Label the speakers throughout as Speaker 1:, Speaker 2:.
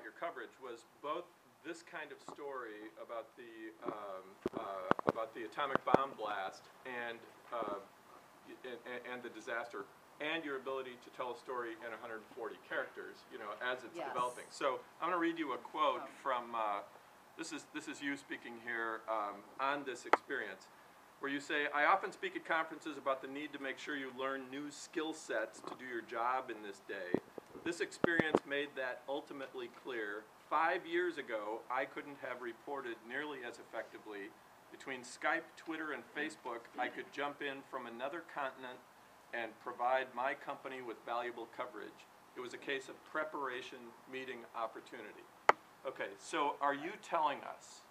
Speaker 1: about your coverage was both this kind of story about the atomic bomb blast and the disaster, and your ability to tell a story in 140 characters, you know, as it's developing. So I'm going to read you a quote from, this is you speaking here on this experience, where you say, "I often speak at conferences about the need to make sure you learn new skill sets to do your job in this day. This experience made that ultimately clear. 5 years ago, I couldn't have reported nearly as effectively. Between Skype, Twitter, and Facebook, I could jump in from another continent and provide my company with valuable coverage. It was a case of preparation meeting opportunity." Okay, so are you telling us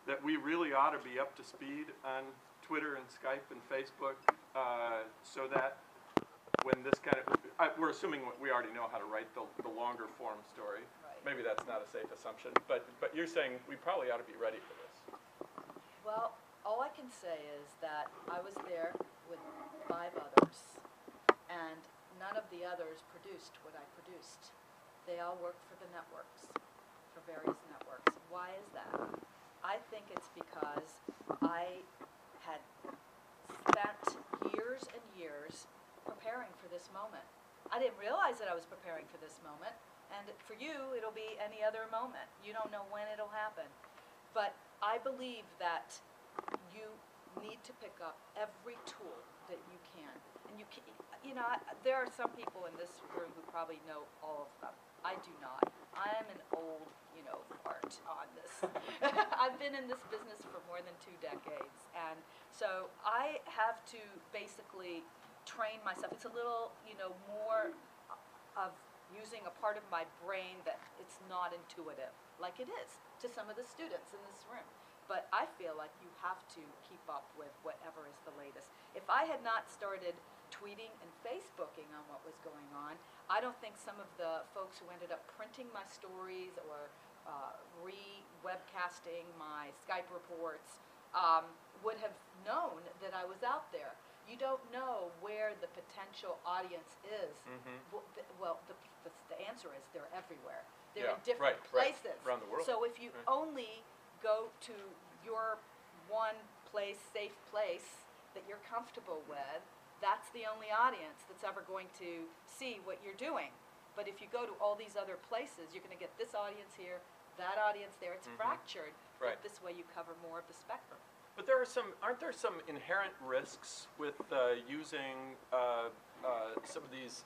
Speaker 1: that we really ought to be up to speed on Twitter and Skype and Facebook so that when this kind of, we're assuming we already know how to write the longer form story.
Speaker 2: Right.
Speaker 1: Maybe that's not a safe assumption, but you're saying we probably ought to be ready for this.
Speaker 2: Well, all I can say is that I was there with 5 others, and none of the others produced what I produced. They all worked for the networks, for various networks. Why is that? I think it's because I had spent years and years preparing for this moment. I didn't realize that I was preparing for this moment, and for you, it'll be any other moment. You don't know when it'll happen. But I believe that you need to pick up every tool that you can. And you know, there are some people in this room who probably know all of them. I do not. I am an old, you know, fart on this. I've been in this business for more than 2 decades. And so I have to basically train myself. It's a little, you know, more of using a part of my brain that it's not intuitive, like it is to some of the students in this room. But I feel like you have to keep up with whatever is the latest. If I had not started tweeting and Facebooking on what was going on, I don't think some of the folks who ended up printing my stories or re-webcasting my Skype reports would have known that I was out there. You don't know where the potential audience is. Well, the answer is they're everywhere. They're in different places.
Speaker 1: Around the world.
Speaker 2: So if you only go to your one place, safe place that you're comfortable with, that's the only audience that's ever going to see what you're doing. But if you go to all these other places, you're going to get this audience here, that audience there. It's fractured.
Speaker 1: Right.
Speaker 2: But this way you cover more of the spectrum.
Speaker 1: But aren't there some inherent risks with using some of these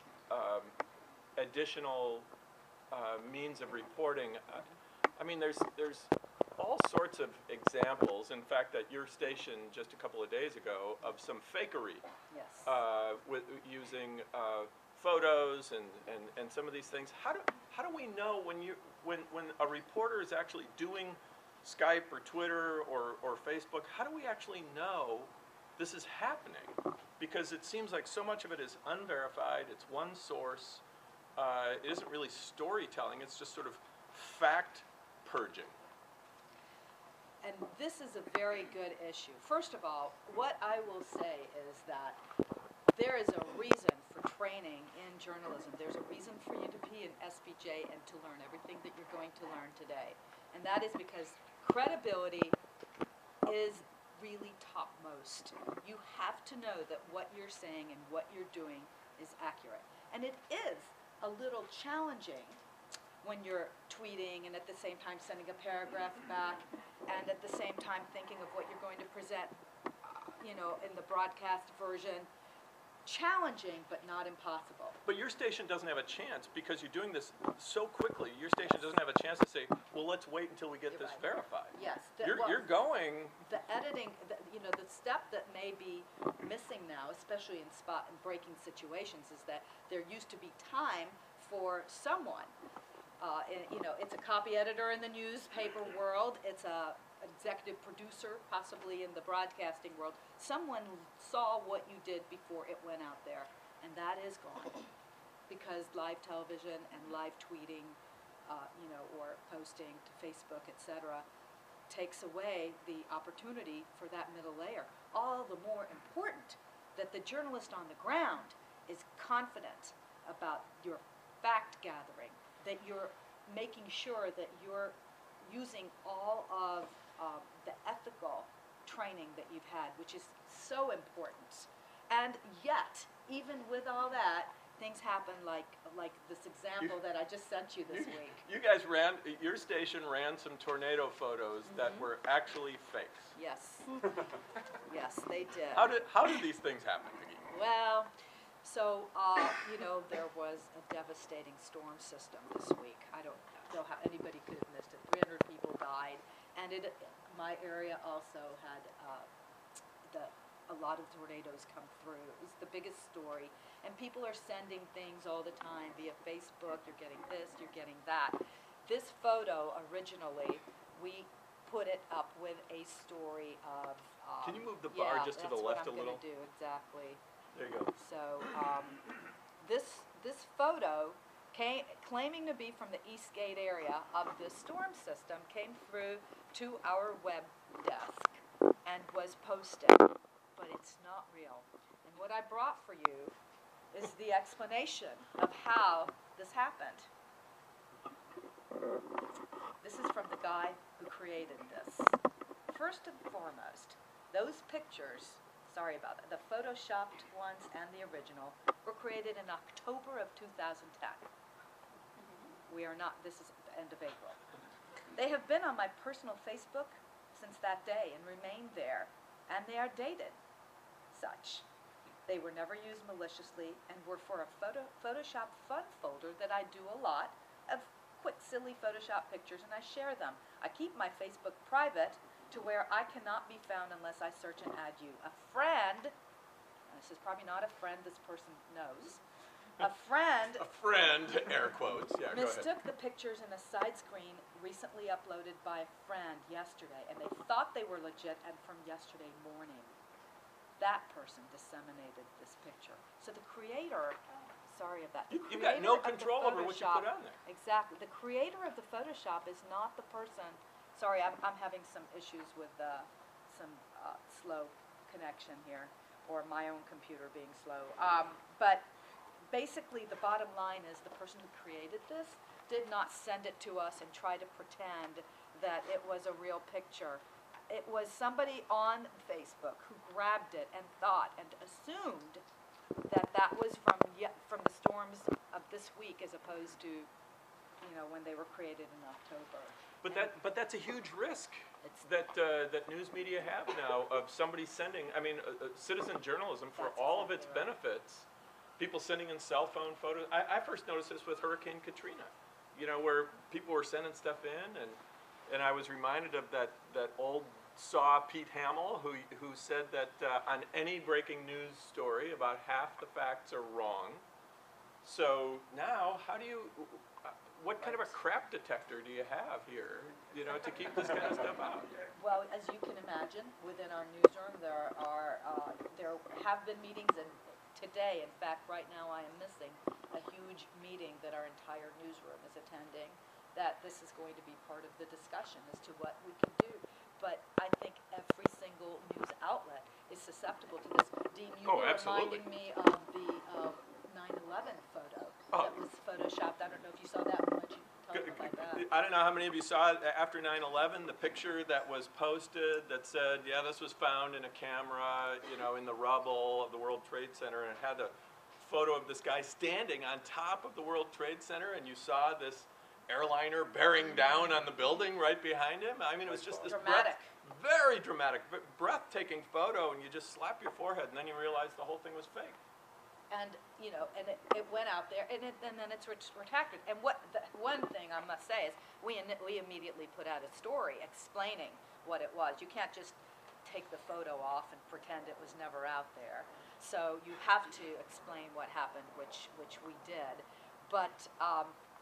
Speaker 1: additional means of reporting? I mean, there's all sorts of examples. In fact, at your station just a couple of days ago, of some fakery.
Speaker 2: Yes.
Speaker 1: With using photos and some of these things. How do we know when a reporter is actually doing Skype or Twitter or Facebook, how do we actually know this is happening? Because it seems like so much of it is unverified, it's one source, it isn't really storytelling, it's just sort of fact purging.
Speaker 2: And this is a very good issue. First of all, what I will say is that there is a reason for training in journalism. There's a reason for you to be an SPJ and to learn everything that you're going to learn today. And that is because credibility is really topmost. You have to know that what you're saying and what you're doing is accurate. And it is a little challenging when you're tweeting and at the same time sending a paragraph back and at the same time thinking of what you're going to present, you know, in the broadcast version. Challenging, but not impossible.
Speaker 1: But your station doesn't have a chance because you're doing this so quickly. Your station doesn't have a chance to say, well, let's wait until we get this verified.
Speaker 2: Yes.
Speaker 1: You're going.
Speaker 2: The editing, you know, the step that may be missing now, especially in spot and breaking situations, is that there used to be time for someone. You know, it's a copy editor in the newspaper world. It's a executive producer, possibly in the broadcasting world. Someone saw what you did before it went out there, and that is gone because live television and live tweeting, you know, or posting to Facebook, etc., takes away the opportunity for that middle layer. All the more important that the journalist on the ground is confident about your fact gathering, that you're making sure that you're using all of the ethical training that you've had, which is so important. And yet, even with all that, things happen like this example that I just sent you this week.
Speaker 1: You guys your station ran some tornado photos that were actually fakes.
Speaker 2: Yes. Yes, they did.
Speaker 1: How did these things happen, Hagit?
Speaker 2: Well, so, you know, there was a devastating storm system this week. I don't know how anybody could have missed it. 300 people died, and my area also had a lot of tornadoes come through. It was the biggest story, and people are sending things all the time via Facebook. You're getting this, you're getting that. This photo, originally, we put it up with a story of...
Speaker 1: Can you move the bar just to the left a little?
Speaker 2: Yeah, that's what I'm going to do, exactly.
Speaker 1: There you go.
Speaker 2: So, this photo, claiming to be from the Eastgate area of this storm system, came through to our web desk and was posted, but it's not real. And what I brought for you is the explanation of how this happened. This is from the guy who created this. First and foremost, those pictures, sorry about that, the photoshopped ones and the original, were created in October of 2010. We are not, this is the end of April. They have been on my personal Facebook since that day and remained there, and they are dated such. They were never used maliciously and were for a Photoshop fun folder that I do a lot of quick, silly Photoshop pictures, and I share them. I keep my Facebook private to where I cannot be found unless I search and add you. A friend, and this is probably not a friend this person knows, a friend,
Speaker 1: air quotes, yeah, go ahead.
Speaker 2: mistook the pictures in a side screen recently uploaded by a friend yesterday, and they thought they were legit and from yesterday morning. That person disseminated this picture. So the creator, sorry about that.
Speaker 1: You've got no control over what you put on there.
Speaker 2: Exactly. The creator of the Photoshop is not the person, sorry, I'm having some issues with some slow connection here, or my own computer being slow. But basically, the bottom line is the person who created this did not send it to us and try to pretend that it was a real picture. It was somebody on Facebook who grabbed it and thought and assumed that that was from the storms of this week, as opposed to, you know, when they were created in October.
Speaker 1: But that's a huge risk that news media have now of somebody sending. I mean, citizen journalism, for all of its benefits, people sending in cell phone photos. I first noticed this with Hurricane Katrina, you know, where people were sending stuff in, and I was reminded of that old saw Pete Hamill, who said that on any breaking news story, about half the facts are wrong. So now, how do you, what kind of a crap detector do you have here, you know, to keep this kind of stuff out?
Speaker 2: Well, as you can imagine, within our newsroom, there have been meetings, and today, in fact, right now, I am missing a huge meeting that our entire newsroom is attending, that this is going to be part of the discussion as to what we can do. But I think every single news outlet is susceptible to this. Dean, you were reminding me of the 9/11 photo that was photoshopped. I don't know if you saw that one. Tell me about that.
Speaker 1: I don't know how many of you saw it after 9/11, the picture that was posted that said, yeah, this was found in a camera, you know, in the rubble of the World Trade Center, and it had a photo of this guy standing on top of the World Trade Center, and you saw this airliner bearing down on the building right behind him. I mean, it was just this
Speaker 2: dramatic,
Speaker 1: very dramatic, breathtaking photo, and you just slap your forehead, and then you realize the whole thing was fake.
Speaker 2: And, you know, and it went out there, and then it's retracted. And one thing I must say is we immediately put out a story explaining what it was. You can't just take the photo off and pretend it was never out there. So you have to explain what happened, which we did. But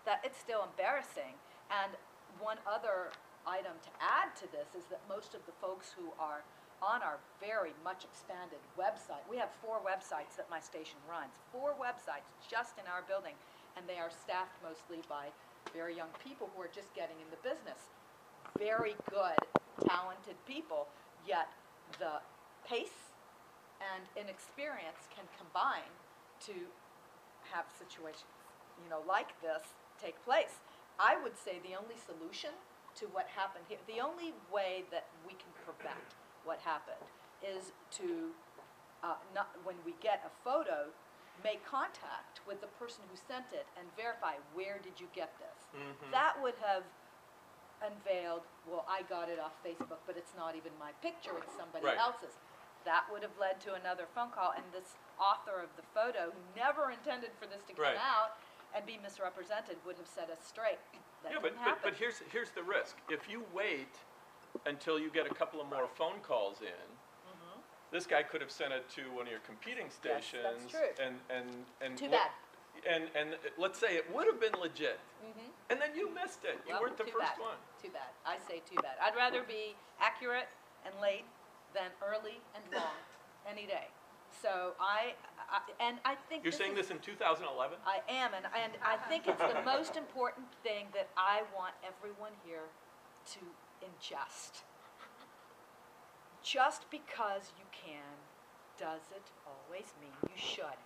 Speaker 2: that it's still embarrassing. And one other item to add to this is that most of the folks who are on our very much expanded website, we have 4 websites that my station runs, 4 websites just in our building, and they are staffed mostly by very young people who are just getting in the business. Very good, talented people, yet the pace and inexperience can combine to have situations, you know, like this take place. I would say the only solution to what happened here, the only way that we can prevent what happened is to, not, when we get a photo, make contact with the person who sent it and verify, where did you get this? That would have unveiled, well, I got it off Facebook, but it's not even my picture, it's somebody else's. That would have led to another phone call, and this author of the photo, who never intended for this to come out and be misrepresented, would have set us straight. That didn't happen.
Speaker 1: But here's the risk. If you wait until you get a couple of more phone calls in, this guy could have sent it to one of your competing stations.
Speaker 2: Yes, that's true.
Speaker 1: And
Speaker 2: Too bad.
Speaker 1: And let's say it would have been legit, and then you missed it. You weren't the first one.
Speaker 2: Too bad. I say too bad. I'd rather be accurate and late than early and wrong any day. So I think
Speaker 1: You're saying this in 2011?
Speaker 2: I am, and I think it's the most important thing that I want everyone here to ingest. Just because you can, does it always mean you should?